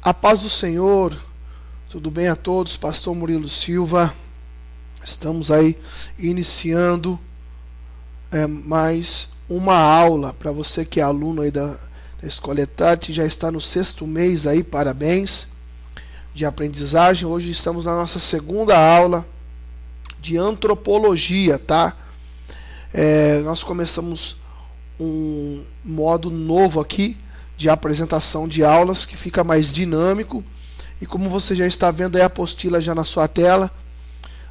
A paz do Senhor, tudo bem a todos? Pastor Murilo Silva, estamos aí iniciando mais uma aula para você que é aluno aí da Escola ETAD, já está no 6º mês aí, parabéns, de aprendizagem. Hoje estamos na nossa segunda aula de antropologia, tá? Nós começamos um modo novo aqui de apresentação de aulas que fica mais dinâmico, e como você já está vendo aí a apostila já na sua tela,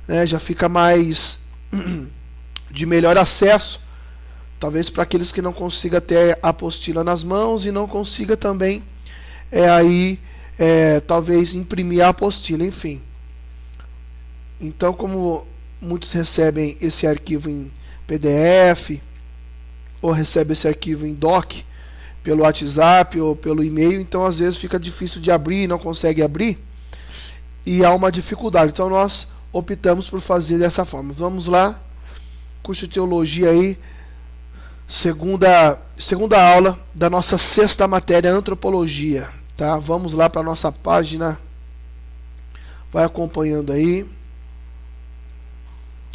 né, já fica mais de melhor acesso, talvez para aqueles que não consigam ter a apostila nas mãos e não consiga também talvez imprimir a apostila, enfim. Então, como muitos recebem esse arquivo em PDF ou recebem esse arquivo em doc pelo WhatsApp ou pelo e-mail, então às vezes fica difícil de abrir, não consegue abrir e há uma dificuldade. Então nós optamos por fazer dessa forma. Vamos lá, curso de teologia aí, segunda aula da nossa 6ª matéria, antropologia, tá? Vamos lá para a nossa página, vai acompanhando aí,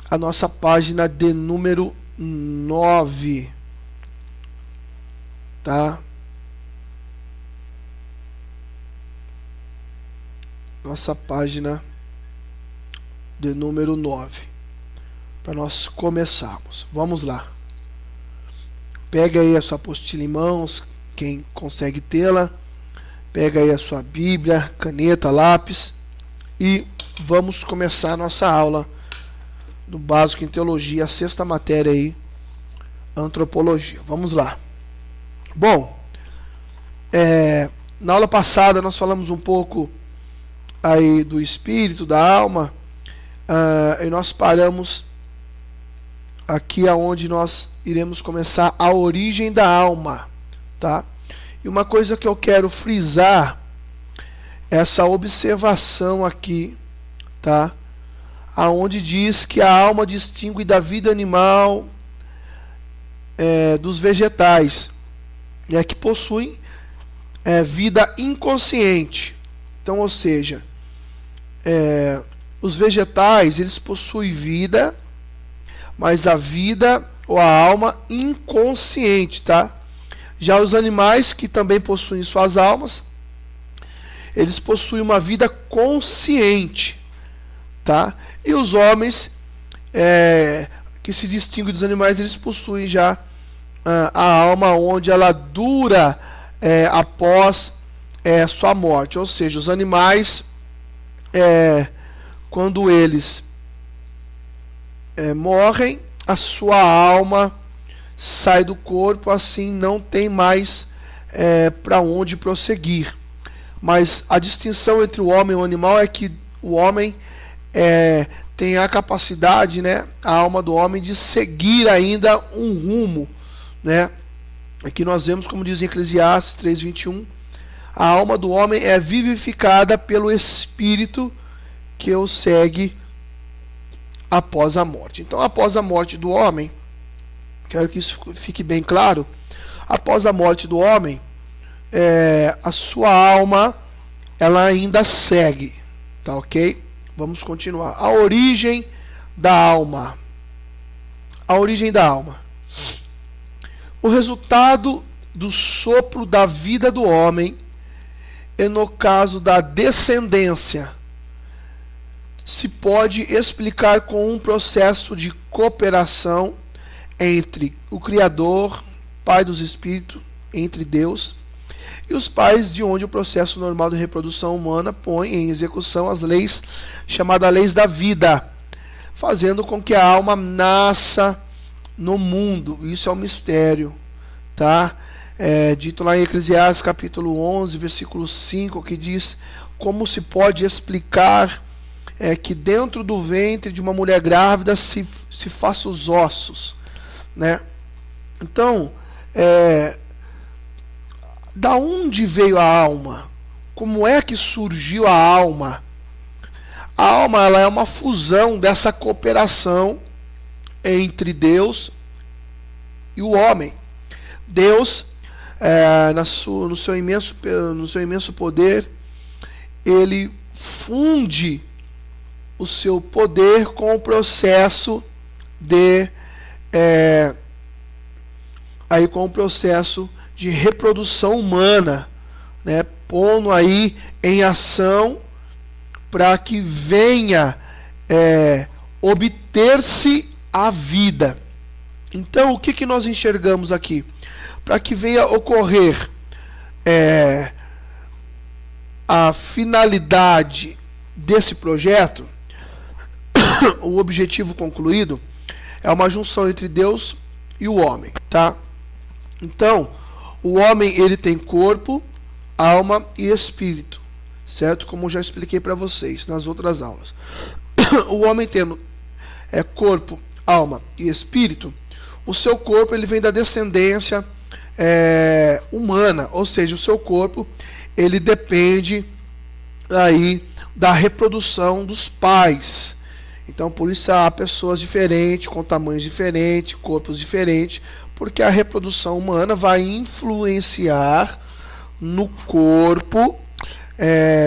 a nossa página de número 9, tá? Nossa página de número 9, para nós começarmos. Vamos lá. Pega aí a sua apostila em mãos, quem consegue tê-la. Pega aí a sua Bíblia, caneta, lápis, e vamos começar a nossa aula do básico em teologia, a 6ª matéria aí, antropologia. Vamos lá. Bom, na aula passada nós falamos um pouco aí do espírito, da alma, e nós paramos aqui aonde nós iremos começar a origem da alma, tá? E uma coisa que eu quero frisar, essa observação aqui, tá? Aonde diz que a alma distingue da vida animal dos vegetais, né, que possuem vida inconsciente. Então, ou seja, os vegetais, eles possuem vida, mas a vida ou a alma inconsciente, tá? Já os animais, que também possuem suas almas, eles possuem uma vida consciente, tá? E os homens, que se distinguem dos animais, eles possuem já a alma onde ela dura após sua morte. Ou seja, os animais, quando eles morrem, a sua alma sai do corpo, assim não tem mais para onde prosseguir. Mas a distinção entre o homem e o animal é que o homem tem a capacidade, né, a alma do homem, de seguir ainda um rumo, né? Aqui nós vemos, como diz em Eclesiastes 3:21, a alma do homem é vivificada pelo espírito que o segue após a morte. Então, após a morte do homem, quero que isso fique bem claro, após a morte do homem, a sua alma, ela ainda segue, tá ok? Vamos continuar. A origem da alma. A origem da alma. O resultado do sopro da vida do homem, e no caso da descendência, se pode explicar com um processo de cooperação entre o Criador, Pai dos Espíritos, entre Deus e os pais, de onde o processo normal de reprodução humana põe em execução as leis chamadas leis da vida, fazendo com que a alma nasça no mundo. Isso é um mistério, tá? Dito lá em Eclesiastes capítulo 11, versículo 5, que diz como se pode explicar que dentro do ventre de uma mulher grávida se faça os ossos, né? Então, da onde veio a alma? Como é que surgiu a alma? A alma, ela é uma fusão dessa cooperação entre Deus e o homem. Deus, no seu imenso poder, ele funde o seu poder com o processo de com o processo de reprodução humana, né, pondo aí em ação para que venha obter-se a vida. Então, o que nós enxergamos aqui? Para que venha ocorrer a finalidade desse projeto, o objetivo concluído é uma junção entre Deus e o homem, tá? Então, o homem ele tem corpo, alma e espírito, certo? Como eu já expliquei para vocês nas outras aulas. O homem tendo corpo, alma e espírito, o seu corpo ele vem da descendência humana, ou seja, o seu corpo ele depende aí da reprodução dos pais. Então, por isso há pessoas diferentes, com tamanhos diferentes, corpos diferentes, porque a reprodução humana vai influenciar no corpo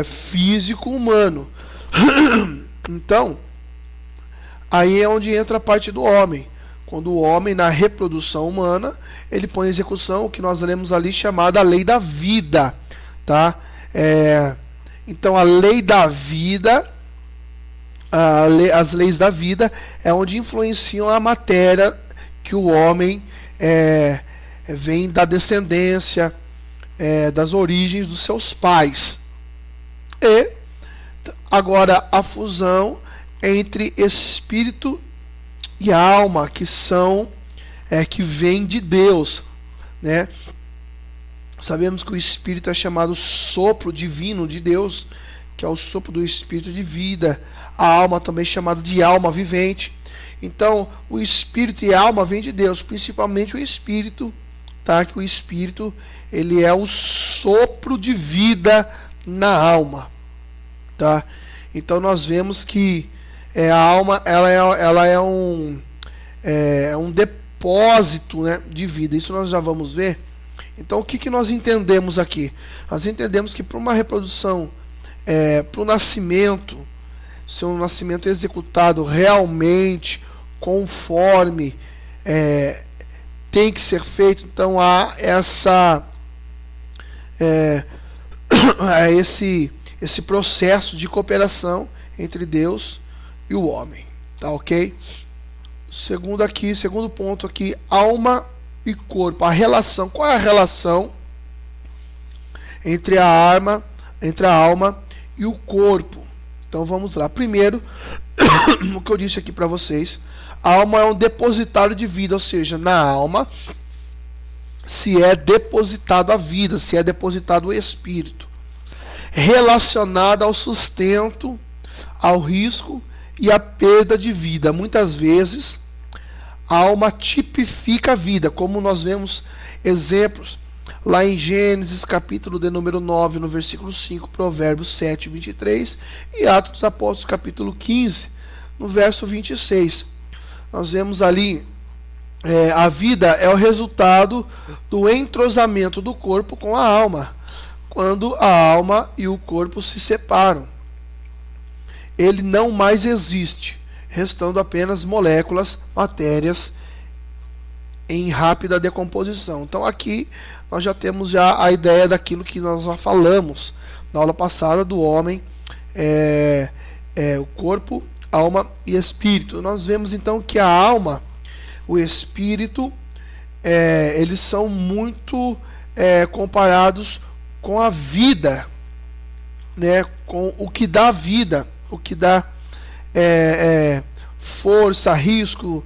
físico humano. Então, aí é onde entra a parte do homem. Quando o homem, na reprodução humana, ele põe em execução o que nós lemos ali chamada lei da vida, tá? Então, a lei da vida, as leis da vida, é onde influenciam a matéria que o homem vem da descendência, das origens dos seus pais. E agora a fusão entre espírito e alma, que são que vem de Deus, né? Sabemos que o espírito é chamado sopro divino de Deus, que é o sopro do espírito de vida. A alma também é chamada de alma vivente. Então, o espírito e a alma vêm de Deus, principalmente o espírito, tá? Que o espírito, ele é o sopro de vida na alma, tá? Então, nós vemos que a alma, ela é um depósito, né, de vida. Isso nós já vamos ver. Então, o que nós entendemos aqui? Nós entendemos que para uma reprodução, para o nascimento, ser um nascimento executado realmente conforme tem que ser feito, então há esse processo de cooperação entre Deus e o homem, tá ok? Segundo ponto aqui, alma e corpo, a relação. Qual é a relação entre a alma e o corpo? Então vamos lá. Primeiro, o que eu disse aqui para vocês, a alma é um depositário de vida, ou seja, na alma se é depositado a vida, se é depositado o espírito, relacionado ao sustento, ao risco e à perda de vida. Muitas vezes a alma tipifica a vida, como nós vemos exemplos lá em Gênesis, capítulo de número 9, no versículo 5, Provérbios 7, 23, e Atos dos Apóstolos, capítulo 15, no verso 26. Nós vemos ali, a vida é o resultado do entrosamento do corpo com a alma, quando a alma e o corpo se separam. Ele não mais existe, restando apenas moléculas, matérias em rápida decomposição. Então aqui nós já temos a ideia daquilo que nós já falamos na aula passada do homem, o corpo, alma e espírito. Nós vemos então que a alma, o espírito, eles são muito comparados com a vida, né? Com o que dá vida, o que dá força, risco,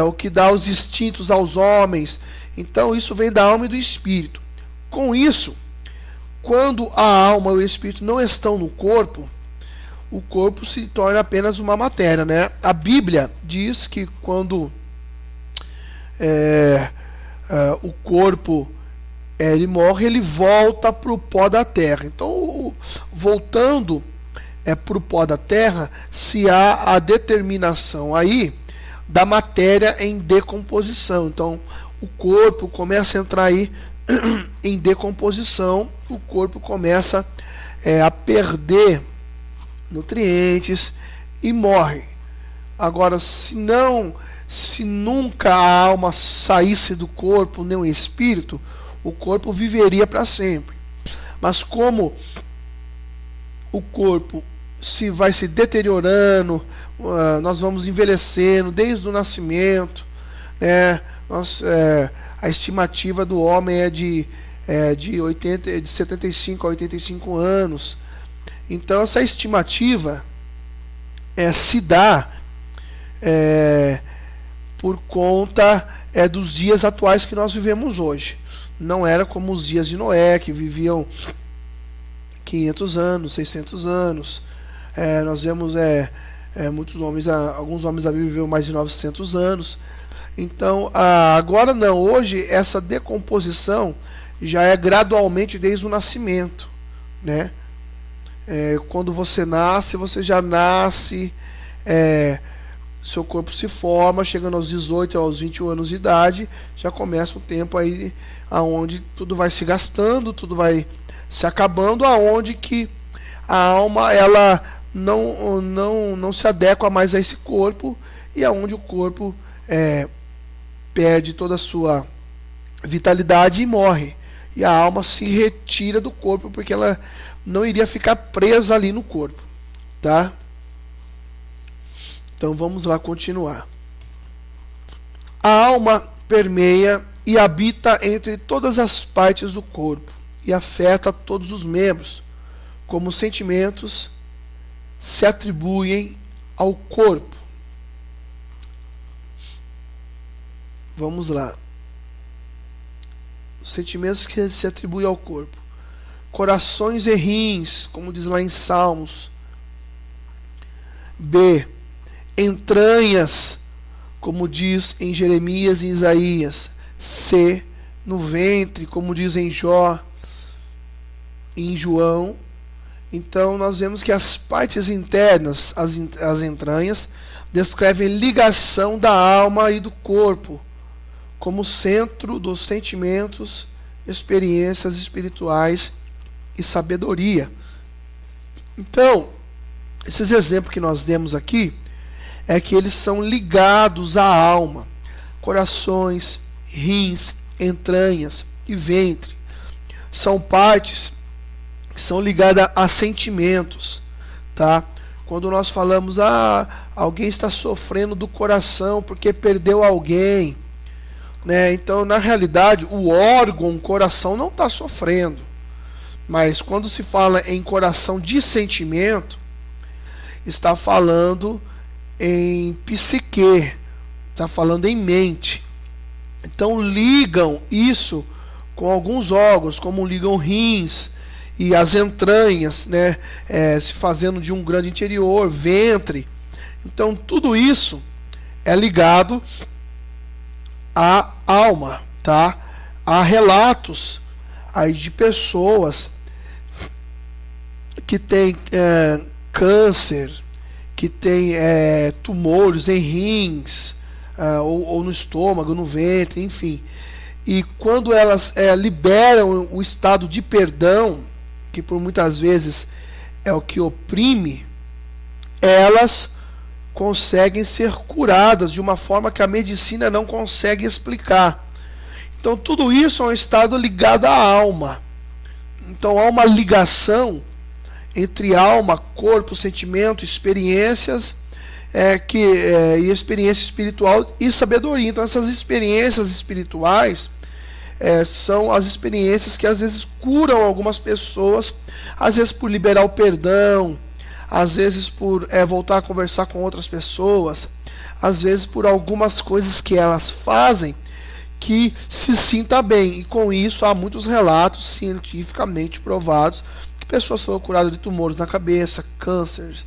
o que dá os instintos aos homens. Então isso vem da alma e do espírito. Com isso, quando a alma e o espírito não estão no corpo, o corpo se torna apenas uma matéria, né? A Bíblia diz que quando o corpo ele morre, ele volta para o pó da terra. Então, voltando para o pó da terra, se há a determinação aí da matéria em decomposição. Então, o corpo começa a entrar aí em decomposição, o corpo começa a perder nutrientes e morre. Agora, se nunca a alma saísse do corpo, nem o espírito, o corpo viveria para sempre. Mas como o corpo vai se deteriorando, nós vamos envelhecendo desde o nascimento, né? A estimativa do homem é de 75 a 85 anos. Então essa estimativa se dá por conta dos dias atuais que nós vivemos hoje. Não era como os dias de Noé, que viviam 500 anos, 600 anos. Nós vemos muitos homens, alguns homens da Bíblia viveram mais de 900 anos. Então, agora não, hoje essa decomposição já é gradualmente desde o nascimento, né? Quando você nasce, você já nasce, seu corpo se forma, chegando aos 18, aos 21 anos de idade, já começa um tempo aí aonde tudo vai se gastando, tudo vai se acabando, aonde que a alma ela não se adequa mais a esse corpo, e aonde o corpo perde toda a sua vitalidade e morre. E a alma se retira do corpo, porque ela não iria ficar presa ali no corpo, tá? Então vamos lá continuar. A alma permeia e habita entre todas as partes do corpo e afeta todos os membros, como os sentimentos se atribuem ao corpo. Vamos lá. Os sentimentos que se atribuem ao corpo. Corações e rins, como diz lá em Salmos. B. Entranhas, como diz em Jeremias e Isaías. C. No ventre, como diz em Jó e em João. Então nós vemos que as partes internas, as entranhas, descrevem ligação da alma e do corpo, como centro dos sentimentos, experiências espirituais e sabedoria. Então, esses exemplos que nós demos aqui, que eles são ligados à alma. Corações, rins, entranhas e ventre. São partes que são ligadas a sentimentos, tá? Quando nós falamos, alguém está sofrendo do coração porque perdeu alguém, né? Então, na realidade, o órgão, o coração, não está sofrendo. Mas quando se fala em coração de sentimento, está falando em psique, está falando em mente. Então, ligam isso com alguns órgãos, como ligam rins e as entranhas, né? Se fazendo de um grande interior, ventre. Então, tudo isso é ligado a alma, tá? Há relatos aí de pessoas que têm câncer, que têm tumores em rins, ou no estômago, no ventre, enfim. E quando elas liberam o estado de perdão, que por muitas vezes é o que oprime, elas conseguem ser curadas de uma forma que a medicina não consegue explicar. Então tudo isso é um estado ligado à alma. Então há uma ligação entre alma, corpo, sentimento, experiências e experiência espiritual e sabedoria. Então essas experiências espirituais são as experiências que às vezes curam algumas pessoas, às vezes por liberar o perdão, às vezes por voltar a conversar com outras pessoas, às vezes por algumas coisas que elas fazem que se sinta bem. E com isso há muitos relatos cientificamente provados que pessoas foram curadas de tumores na cabeça, cânceres,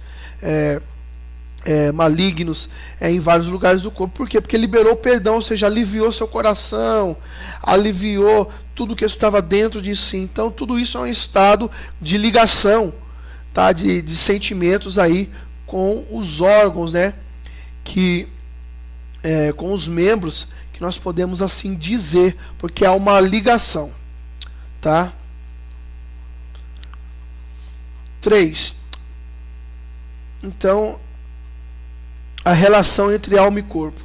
malignos em vários lugares do corpo. Por quê? Porque liberou o perdão, ou seja, aliviou seu coração, aliviou tudo que estava dentro de si. Então tudo isso é um estado de ligação, tá? de sentimentos aí com os órgãos, né? Com os membros, que nós podemos assim dizer, porque há uma ligação, tá? 3. Então, a relação entre alma e corpo.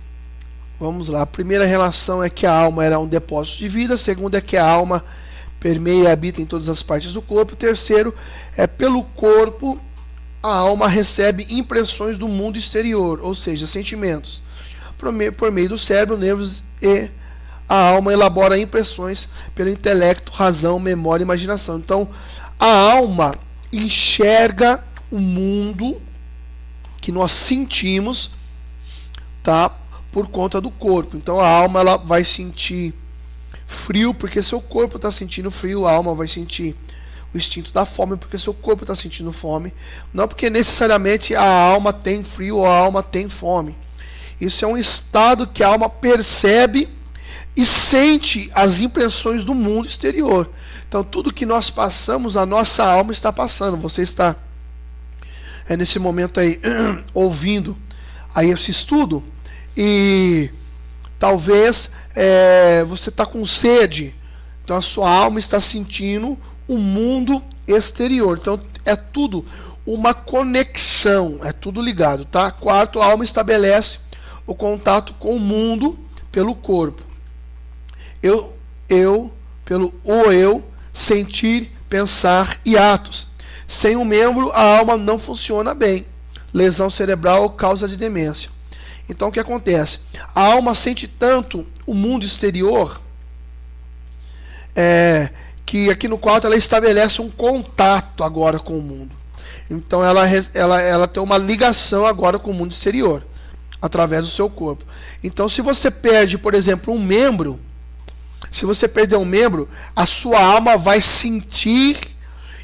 Vamos lá. A primeira relação é que a alma era um depósito de vida. A segunda é que a alma permeia e habita em todas as partes do corpo. O terceiro é pelo corpo a alma recebe impressões do mundo exterior, ou seja, sentimentos. Por meio do cérebro, nervos e a alma elabora impressões pelo intelecto, razão, memória e imaginação. Então, a alma enxerga o mundo que nós sentimos, tá, por conta do corpo. Então, a alma ela vai sentir frio porque seu corpo está sentindo frio, a alma vai sentir o instinto da fome porque seu corpo está sentindo fome, não porque necessariamente a alma tem frio ou a alma tem fome. Isso é um estado que a alma percebe e sente as impressões do mundo exterior. Então tudo que nós passamos, a nossa alma está passando. Você está nesse momento aí ouvindo aí esse estudo e talvez você está com sede. Então a sua alma está sentindo o mundo exterior. Então é tudo uma conexão, é tudo ligado, tá? Quarto, a alma estabelece o contato com o mundo pelo corpo. Pelo eu, sentir, pensar e atos. Sem um membro, a alma não funciona bem. Lesão cerebral ou causa de demência. Então o que acontece? A alma sente tanto o mundo exterior que aqui no quarto ela estabelece um contato agora com o mundo. Então ela tem uma ligação agora com o mundo exterior, através do seu corpo. Então se você perde, por exemplo, um membro, se você perder um membro, a sua alma vai sentir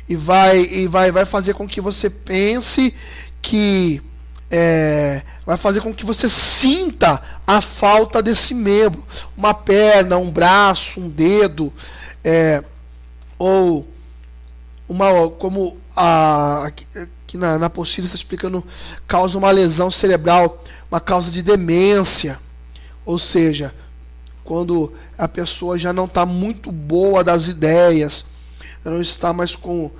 e vai fazer com que você pense que vai fazer com que você sinta a falta desse membro, uma perna, um braço, um dedo, ou como aqui na apostila está explicando, causa uma lesão cerebral, uma causa de demência, ou seja, quando a pessoa já não está muito boa das ideias, não está mais com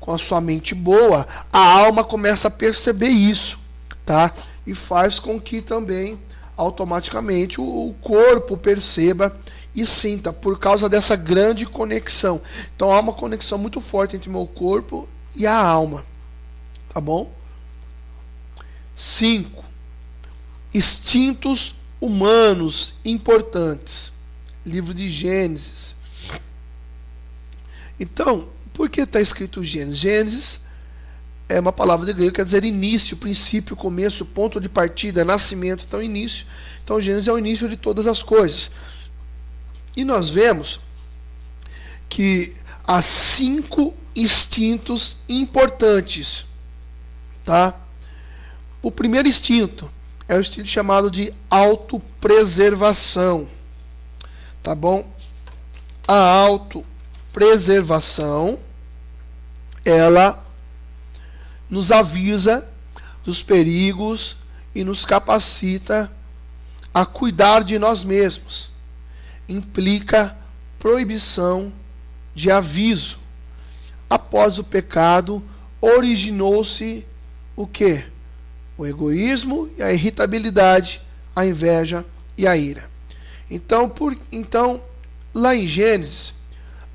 a sua mente boa, a alma começa a perceber isso, tá? E faz com que também automaticamente o corpo perceba e sinta, por causa dessa grande conexão. Então há uma conexão muito forte entre o meu corpo e a alma, tá bom? 5. Instintos humanos importantes. Livro de Gênesis. Então, por que está escrito Gênesis? Gênesis é uma palavra de grego que quer dizer início, princípio, começo, ponto de partida, nascimento. Então, início. Então, Gênesis é o início de todas as coisas. E nós vemos que há 5 instintos importantes, tá? O primeiro instinto é o instinto chamado de autopreservação, tá bom? A autopreservação, ela nos avisa dos perigos e nos capacita a cuidar de nós mesmos. Implica proibição de aviso. Após o pecado, originou-se o quê? O egoísmo e a irritabilidade, a inveja e a ira. Então, lá em Gênesis,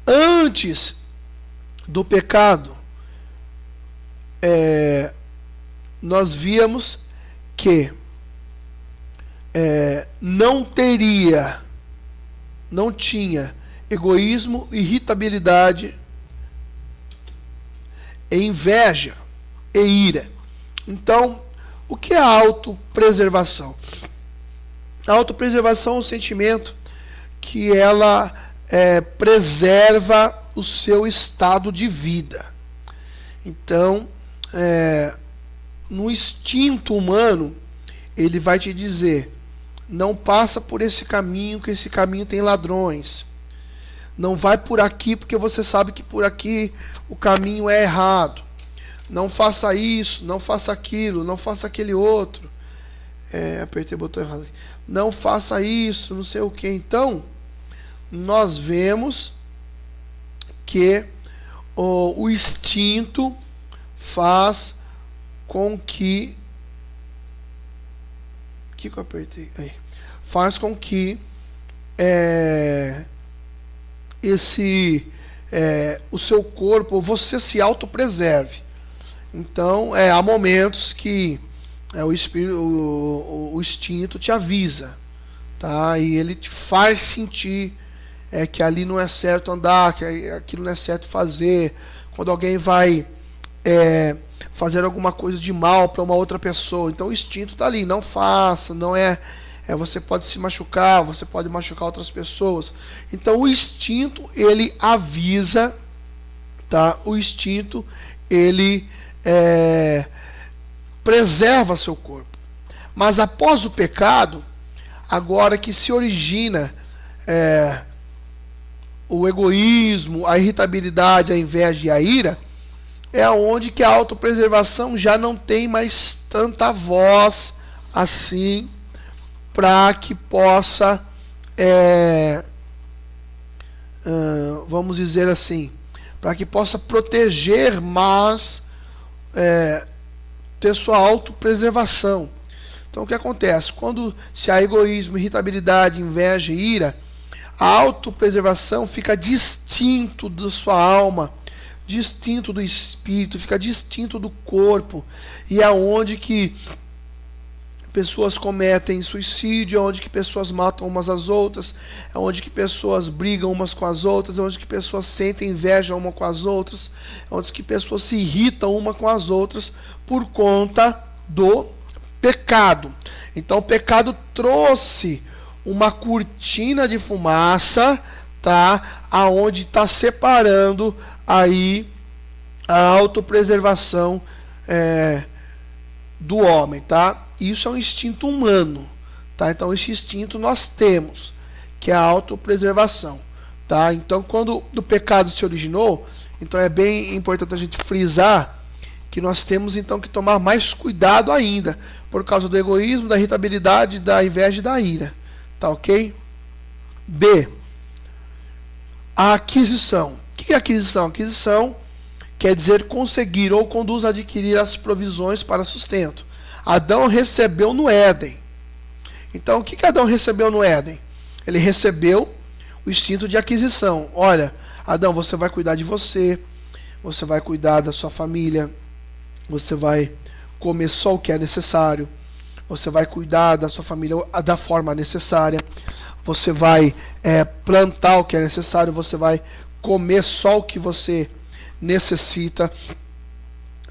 antes do pecado, nós víamos que não tinha egoísmo, irritabilidade, inveja e ira. Então, o que é a autopreservação? A autopreservação é um sentimento que ela preserva o seu estado de vida. Então, no instinto humano, ele vai te dizer: não passa por esse caminho, que esse caminho tem ladrões. Não vai por aqui, porque você sabe que por aqui o caminho é errado. Não faça isso, não faça aquilo, não faça aquele outro. Apertei o botão errado. Não faça isso, não sei o que. Então, nós vemos porque o instinto faz com que eu apertei? Aí. Faz com que o seu corpo, você se autopreserve. Então, há momentos que o instinto te avisa, tá? E ele te faz sentir que ali não é certo andar, que aquilo não é certo fazer. Quando alguém vai fazer alguma coisa de mal para uma outra pessoa, então o instinto está ali, não faça, não você pode se machucar, você pode machucar outras pessoas. Então o instinto, ele avisa, tá? O instinto, ele preserva seu corpo. Mas após o pecado, agora que se origina o egoísmo, a irritabilidade, a inveja e a ira, é onde que a autopreservação já não tem mais tanta voz assim para que possa, vamos dizer assim, para que possa proteger, mas ter sua autopreservação. Então o que acontece? Quando se há egoísmo, irritabilidade, inveja e ira, a autopreservação fica distinto da sua alma, distinto do espírito, fica distinto do corpo, e é onde que pessoas cometem suicídio, é onde que pessoas matam umas às outras, é onde que pessoas brigam umas com as outras, é onde que pessoas sentem inveja uma com as outras, é onde que pessoas se irritam uma com as outras por conta do pecado. Então o pecado trouxe uma cortina de fumaça, tá? Aonde está separando aí a autopreservação do homem, tá? Isso é um instinto humano, tá? Então esse instinto nós temos, que é a autopreservação, tá? Então quando o pecado se originou, então é bem importante a gente frisar que nós temos então que tomar mais cuidado ainda, por causa do egoísmo, da irritabilidade, da inveja e da ira, tá ok? B. A aquisição. O que é aquisição? Aquisição quer dizer conseguir ou conduz a adquirir as provisões para sustento. Adão recebeu no Éden. Então, o que Adão recebeu no Éden? Ele recebeu o instinto de aquisição. Olha, Adão, você vai cuidar de você, você vai cuidar da sua família, você vai comer só o que é necessário, você vai cuidar da sua família da forma necessária, você vai plantar o que é necessário, você vai comer só o que você necessita,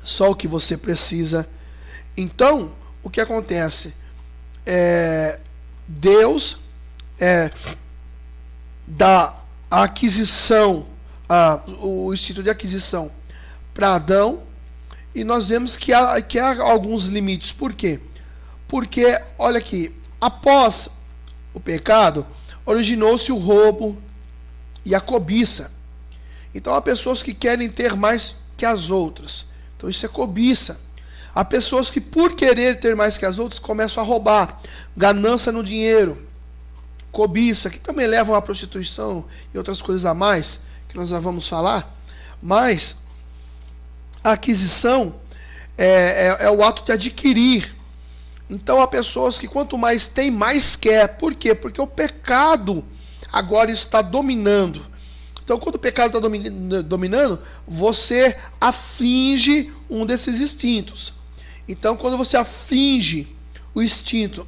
só o que você precisa. Então, o que acontece? Deus dá a aquisição, o instinto de aquisição para Adão, e nós vemos que há alguns limites. Por quê? Porque, olha aqui, após o pecado, originou-se o roubo e a cobiça. Então há pessoas que querem ter mais que as outras. Então isso é cobiça. Há pessoas que, por querer ter mais que as outras, começam a roubar. Ganância no dinheiro, cobiça, que também levam à prostituição e outras coisas a mais, que nós já vamos falar. Mas a aquisição é o ato de adquirir. Então há pessoas que quanto mais tem, mais quer. Por quê? Porque o pecado agora está dominando. Então quando o pecado está dominando, você aflige um desses instintos. Então quando você aflige o instinto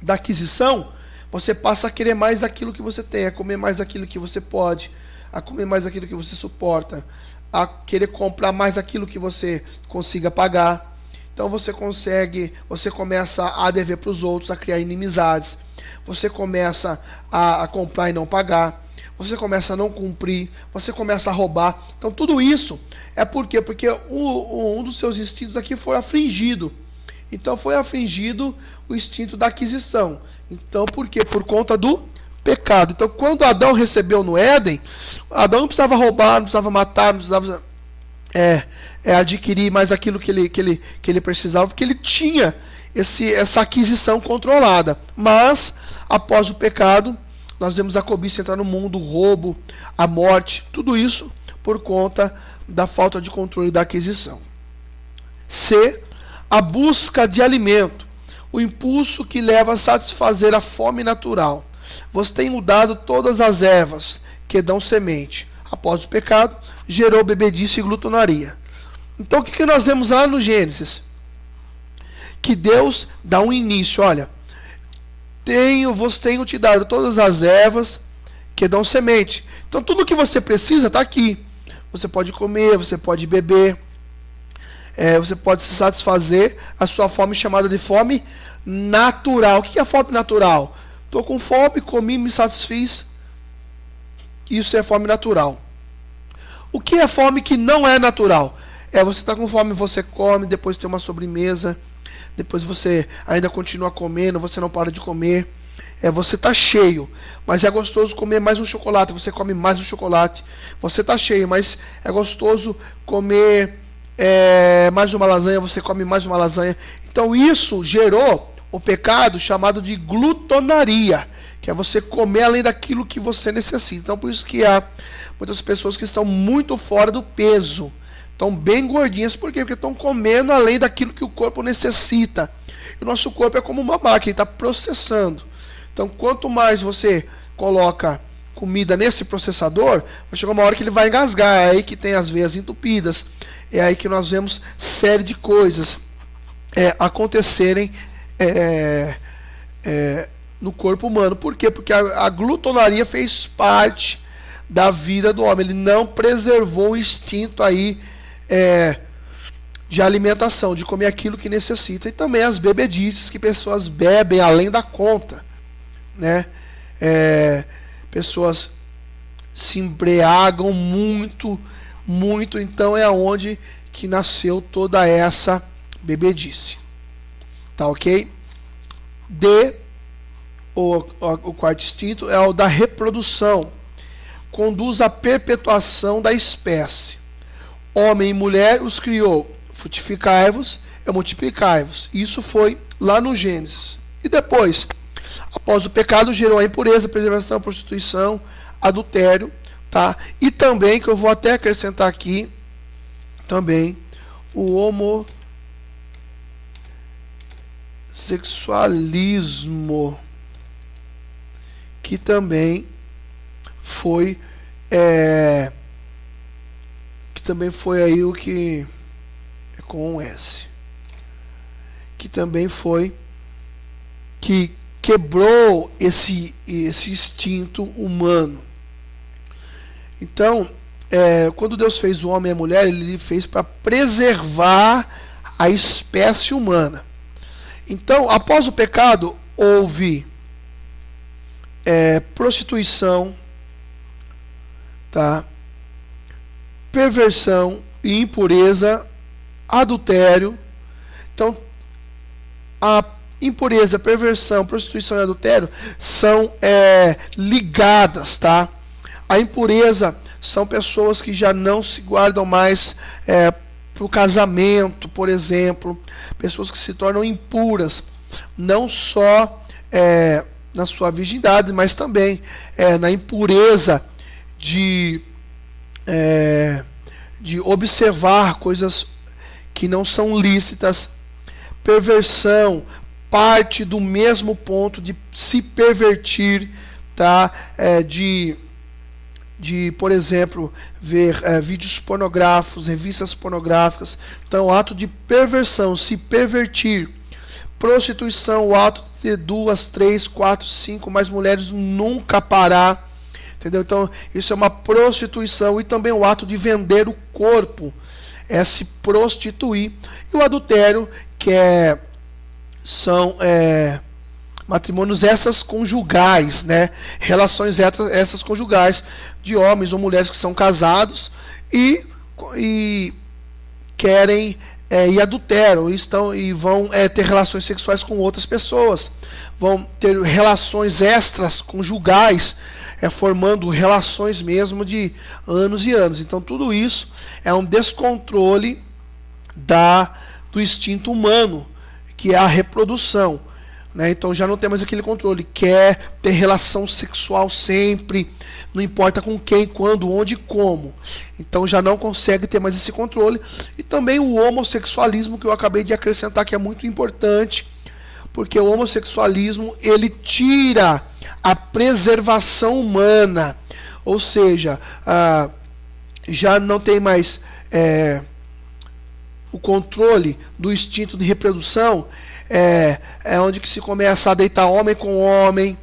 da aquisição, você passa a querer mais aquilo que você tem, a comer mais aquilo que você pode, a comer mais aquilo que você suporta, a querer comprar mais aquilo que você consiga pagar. Então você começa a dever para os outros, a criar inimizades. Você começa a comprar e não pagar. Você começa a não cumprir. Você começa a roubar. Então tudo isso é por quê? Porque um dos seus instintos aqui foi afligido. Então foi afligido o instinto da aquisição. Então por quê? Por conta do pecado. Então quando Adão recebeu no Éden, Adão não precisava roubar, não precisava matar, não precisava adquirir mais aquilo que ele precisava, porque ele tinha essa aquisição controlada. Mas após o pecado, nós vemos a cobiça entrar no mundo, o roubo, a morte, tudo isso por conta da falta de controle da aquisição. C. A busca de alimento, o impulso que leva a satisfazer a fome natural. Você tem mudado todas as ervas que dão semente. Após o pecado, gerou bebedice e glutonaria. Então o que nós vemos lá no Gênesis? Que Deus dá um início, olha, tenho te dado todas as ervas que dão semente. Então tudo que você precisa está aqui. Você pode comer, você pode beber, você pode se satisfazer a sua fome, chamada de fome natural. O que é fome natural? Estou com fome, comi, me satisfiz. Isso é fome natural. O que é fome que não é natural? Você está com fome, você come, depois tem uma sobremesa, depois você ainda continua comendo, você não para de comer. Você está cheio, mas é gostoso comer mais um chocolate, você come mais um chocolate. Você está cheio, mas é gostoso comer mais uma lasanha, você come mais uma lasanha. Então isso gerou o pecado chamado de glutonaria, que é você comer além daquilo que você necessita. Então por isso que há muitas pessoas que estão muito fora do peso, estão bem gordinhas. Por quê? Porque estão comendo além daquilo que o corpo necessita. E o nosso corpo é como uma máquina, ele está processando. Então quanto mais você coloca comida nesse processador, vai chegar uma hora que ele vai engasgar. É aí que tem as veias entupidas, é aí que nós vemos série de coisas acontecerem no corpo humano. Por quê? Porque a glutonaria fez parte da vida do homem. Ele não preservou o instinto aí de alimentação, de comer aquilo que necessita. E também as bebedices que pessoas bebem além da conta, né? Pessoas se embriagam muito, então é onde que nasceu toda essa bebedice. Tá ok? D, o quarto instinto é o da reprodução. Conduz à perpetuação da espécie. Homem e mulher os criou. Frutificai-vos e multiplicai-vos. Isso foi lá no Gênesis. E depois, após o pecado, gerou a impureza, preservação, prostituição, adultério, tá? E também, que eu vou até acrescentar aqui, também o homossexualismo, que também foi aí o que é com um S, que também foi que quebrou esse instinto humano. Então, quando Deus fez o homem e a mulher, ele fez para preservar a espécie humana. Então, após o pecado, houve prostituição, tá? Perversão e impureza, adultério. Então, a impureza, perversão, prostituição e adultério são ligadas, tá? A impureza são pessoas que já não se guardam mais para o casamento, por exemplo. Pessoas que se tornam impuras, não só na sua virgindade, mas também na impureza de observar coisas que não são lícitas. Perversão parte do mesmo ponto de se pervertir, tá? Por exemplo, ver vídeos pornográficos, revistas pornográficas. Então, o ato de perversão, se pervertir. Prostituição, o ato de ter 2, 3, 4, 5 mais mulheres, nunca parar. Entendeu? Então, isso é uma prostituição. E também o ato de vender o corpo, se prostituir. E o adultério, que são matrimônios extraconjugais, né? Relações extraconjugais de homens ou mulheres que são casados e querem e adulteram, e vão ter relações sexuais com outras pessoas, vão ter relações extraconjugais, formando relações mesmo de anos e anos. Então tudo isso é um descontrole do instinto humano, que é a reprodução. né? Então já não tem mais aquele controle, quer ter relação sexual sempre, não importa com quem, quando, onde e como. Então já não consegue ter mais esse controle. E também o homossexualismo, que eu acabei de acrescentar, que é muito importante, porque o homossexualismo ele tira a preservação humana, ou seja, já não tem mais o controle do instinto de reprodução, é onde que se começa a deitar homem com homem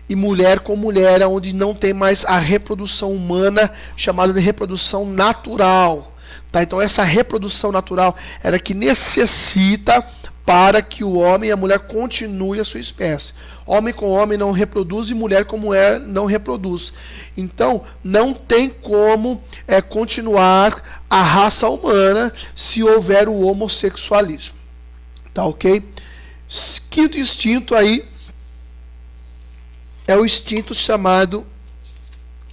e mulher com mulher, onde não tem mais a reprodução humana, chamada de reprodução natural. Tá? Então essa reprodução natural era que necessita para que o homem e a mulher continuem a sua espécie. Homem com homem não reproduz e mulher com mulher não reproduz. Então não tem como continuar a raça humana se houver o homossexualismo. Tá, ok? Quinto instinto aí é o instinto chamado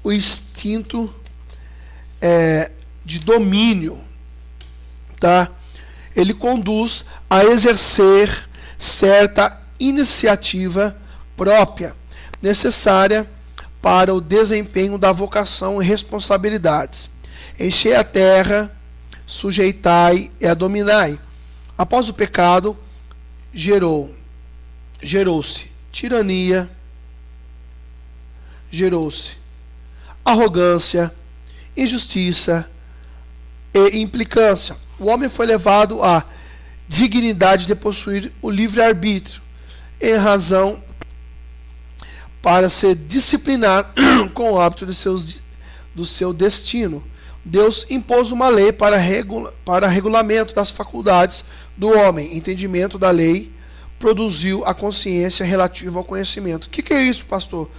o instinto de domínio, tá? Ele conduz a exercer certa iniciativa própria, necessária para o desempenho da vocação e responsabilidades. Enchei a terra, sujeitai e a dominai. Após o pecado, gerou-se tirania, gerou-se arrogância, injustiça e implicância. O homem foi levado à dignidade de possuir o livre-arbítrio, em razão para se disciplinar com o hábito do seu destino. Deus impôs uma lei para regulamento das faculdades do homem. Entendimento da lei produziu a consciência relativa ao conhecimento. O que é isso, pastor?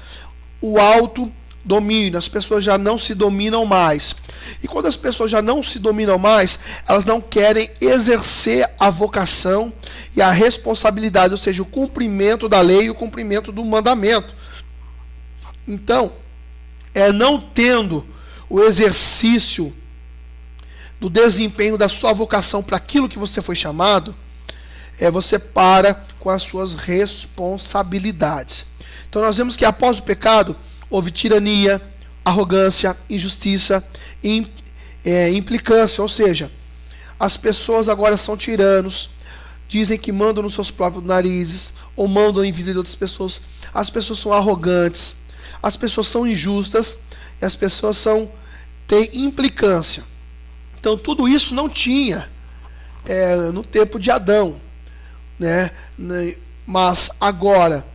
O autodomínio. As pessoas já não se dominam mais. E quando as pessoas já não se dominam mais, elas não querem exercer a vocação e a responsabilidade, ou seja, o cumprimento da lei e o cumprimento do mandamento. Então, não tendo o exercício do desempenho da sua vocação para aquilo que você foi chamado, você para com as suas responsabilidades. Então nós vemos que após o pecado houve tirania, arrogância, injustiça e implicância, ou seja, as pessoas agora são tiranos, dizem que mandam nos seus próprios narizes ou mandam em vida de outras pessoas. As pessoas são arrogantes, as pessoas são injustas e as pessoas têm implicância. Então tudo isso não tinha no tempo de Adão, né? Mas agora,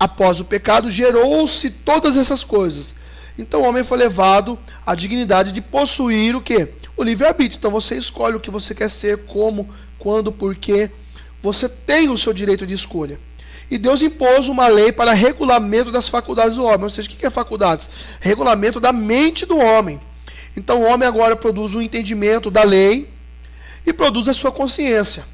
após o pecado, gerou-se todas essas coisas. Então o homem foi levado à dignidade de possuir o quê? O livre-arbítrio. Então você escolhe o que você quer ser, como, quando, porquê. Você tem o seu direito de escolha. E Deus impôs uma lei para regulamento das faculdades do homem. Ou seja, o que é faculdades? Regulamento da mente do homem. Então o homem agora produz um entendimento da lei e produz a sua consciência.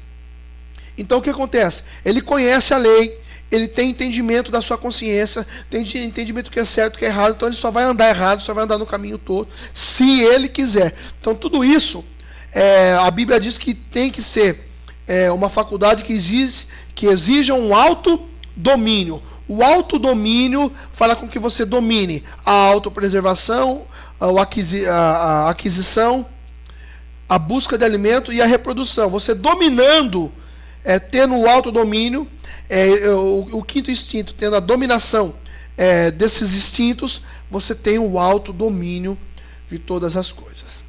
Então o que acontece? Ele conhece a lei, ele tem entendimento da sua consciência, tem entendimento do que é certo, do que é errado, então ele só vai andar errado, só vai andar no caminho todo, se ele quiser. Então tudo isso, a Bíblia diz que tem que ser uma faculdade que exija um autodomínio. O autodomínio fala com que você domine a autopreservação, a aquisição, a busca de alimento e a reprodução. Você dominando, tendo o autodomínio, o quinto instinto, tendo a dominação desses instintos, você tem o autodomínio de todas as coisas.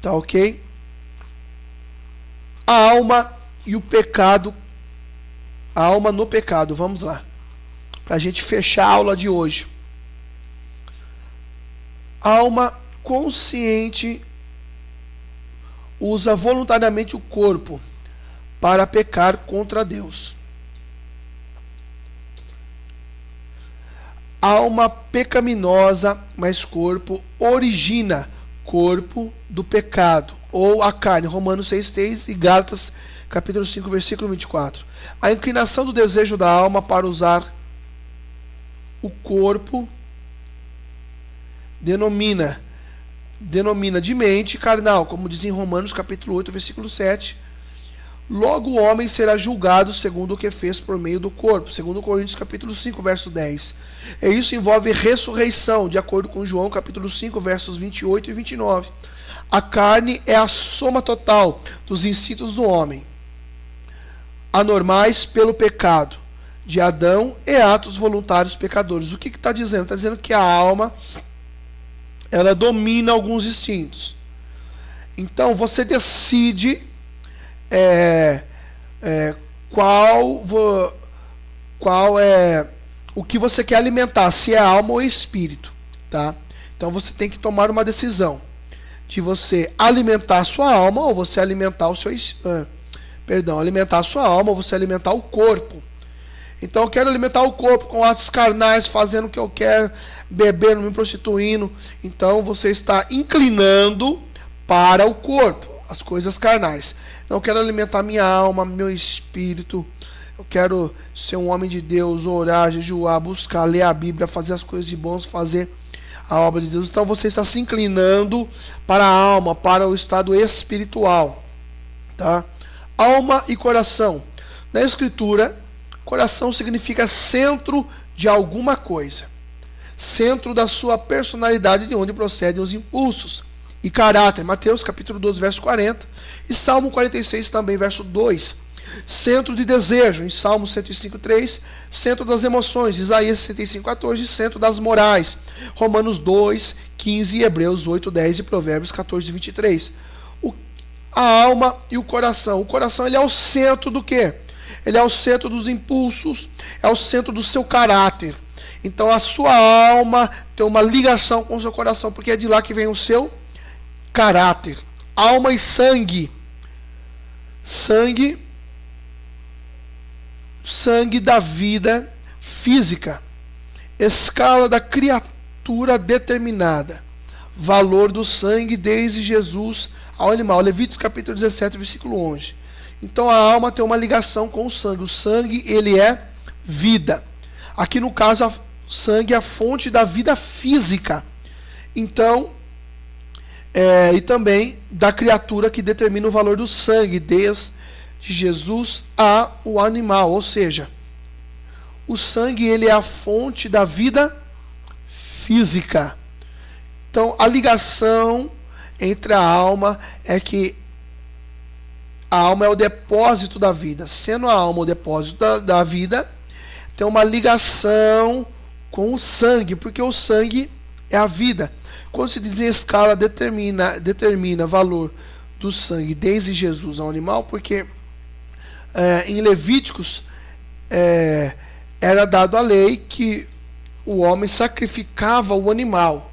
Tá ok? A alma e o pecado. A alma no pecado. Vamos lá. Para a gente fechar a aula de hoje. A alma consciente usa voluntariamente o corpo para pecar contra Deus. Alma pecaminosa, mas corpo origina corpo do pecado, ou a carne. Romanos 6,3 e Gálatas capítulo 5, versículo 24. A inclinação do desejo da alma para usar o corpo denomina de mente carnal, como diz em Romanos capítulo 8, versículo 7. Logo o homem será julgado segundo o que fez por meio do corpo. Segundo Coríntios capítulo 5, verso 10. E isso envolve ressurreição, de acordo com João capítulo 5, versos 28 e 29. A carne é a soma total dos instintos do homem, anormais pelo pecado de Adão e atos voluntários pecadores. O que está dizendo? Está dizendo que a alma, ela domina alguns instintos. Então você decide qual é o que você quer alimentar, se é alma ou espírito, tá? Então você tem que tomar uma decisão de você alimentar a sua alma ou você alimentar o seu alimentar a sua alma ou você alimentar o corpo. Então eu quero alimentar o corpo com atos carnais, fazendo o que eu quero, bebendo, me prostituindo. Então você está inclinando para o corpo, as coisas carnais. Então eu quero alimentar minha alma, meu espírito. Eu quero ser um homem de Deus, orar, jejuar, buscar, ler a Bíblia, fazer as coisas de bons, fazer a obra de Deus. Então você está se inclinando para a alma, para o estado espiritual, tá? Alma e coração. Na Escritura, coração significa centro de alguma coisa, centro da sua personalidade, de onde procedem os impulsos e caráter. Mateus capítulo 12, verso 40, e Salmo 46 também, verso 2. Centro de desejo, em Salmo 105, 3. Centro das emoções, Isaías 65, 14. Centro das morais, Romanos 2, 15 e Hebreus 8, 10 e Provérbios 14, 23. A alma e o coração. O coração, ele é o centro do quê? Ele é o centro dos impulsos, é o centro do seu caráter. Então a sua alma tem uma ligação com o seu coração, porque é de lá que vem o seu caráter. Alma e sangue. Sangue da vida física. Escala da criatura determinada. Valor do sangue desde Jesus ao animal. Levíticos capítulo 17, versículo 11. Então a alma tem uma ligação com o sangue. O sangue, ele é vida. Aqui no caso, o sangue é a fonte da vida física. Então, e também da criatura que determina o valor do sangue, desde Jesus ao animal. Ou seja, o sangue, ele é a fonte da vida física. Então, a ligação entre a alma é que a alma é o depósito da vida. Sendo a alma o depósito da vida, tem uma ligação com o sangue, porque o sangue é a vida. Quando se diz em escala, determina valor do sangue desde Jesus ao animal, porque em Levíticos era dado a lei que o homem sacrificava o animal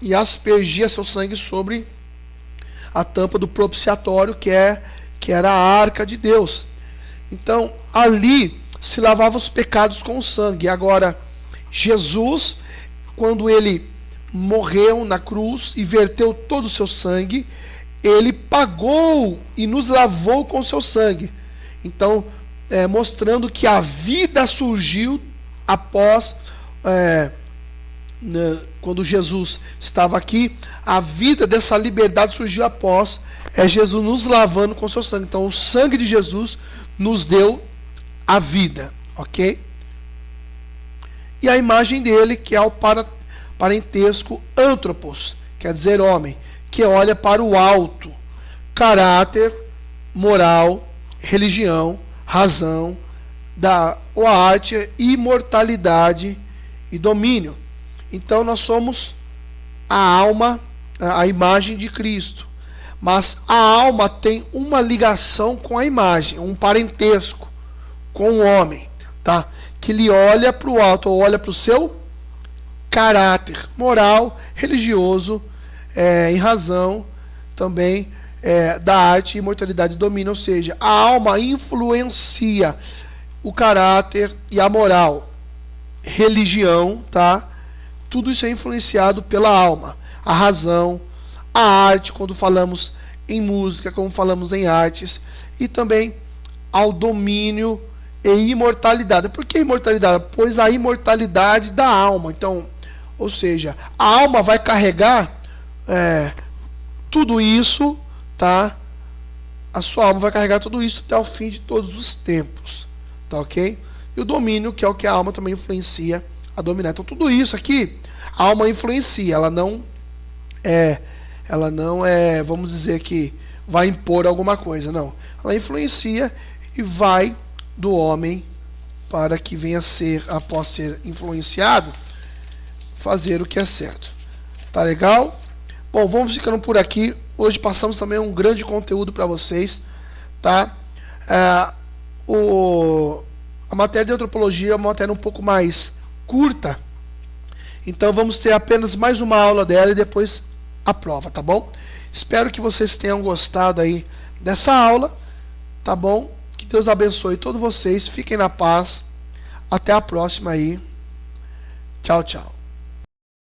e aspergia seu sangue sobre a tampa do propiciatório, que era a arca de Deus. Então, ali se lavava os pecados com o sangue. Agora, Jesus, quando ele morreu na cruz e verteu todo o seu sangue, ele pagou e nos lavou com o seu sangue. Então, mostrando que a vida surgiu após quando Jesus estava aqui, a vida dessa liberdade surgiu após Jesus nos lavando com seu sangue. Então o sangue de Jesus nos deu a vida, ok? E a imagem dele, que é o parentesco anthropos, quer dizer homem, que olha para o alto, caráter, moral, religião, razão, a arte, imortalidade e domínio. Então nós somos a alma, a imagem de Cristo. Mas a alma tem uma ligação com a imagem, um parentesco com o homem, tá? Que ele olha para o alto, ou olha para o seu caráter moral, religioso, em razão também da arte, imortalidade e domínio. Ou seja, a alma influencia o caráter e a moral, religião, tá? Tudo isso é influenciado pela alma. A razão, a arte, quando falamos em música, como falamos em artes, e também ao domínio e imortalidade. Por que imortalidade? Pois a imortalidade da alma. Então, ou seja, a alma vai carregar tudo isso, tá? a sua alma vai carregar tudo isso até o fim de todos os tempos, tá ok? E o domínio, que é o que a alma também influencia a dominar. Então tudo isso aqui, a alma influencia, ela não é, vamos dizer que vai impor alguma coisa, não. Ela influencia e vai do homem para que venha a ser, após ser influenciado, fazer o que é certo. Tá legal? Bom, vamos ficando por aqui. Hoje passamos também um grande conteúdo para vocês, tá? A matéria de antropologia é uma matéria um pouco mais curta, então vamos ter apenas mais uma aula dela e depois a prova, tá bom? Espero que vocês tenham gostado aí dessa aula, tá bom? Que Deus abençoe todos vocês, fiquem na paz, até a próxima aí, tchau, tchau.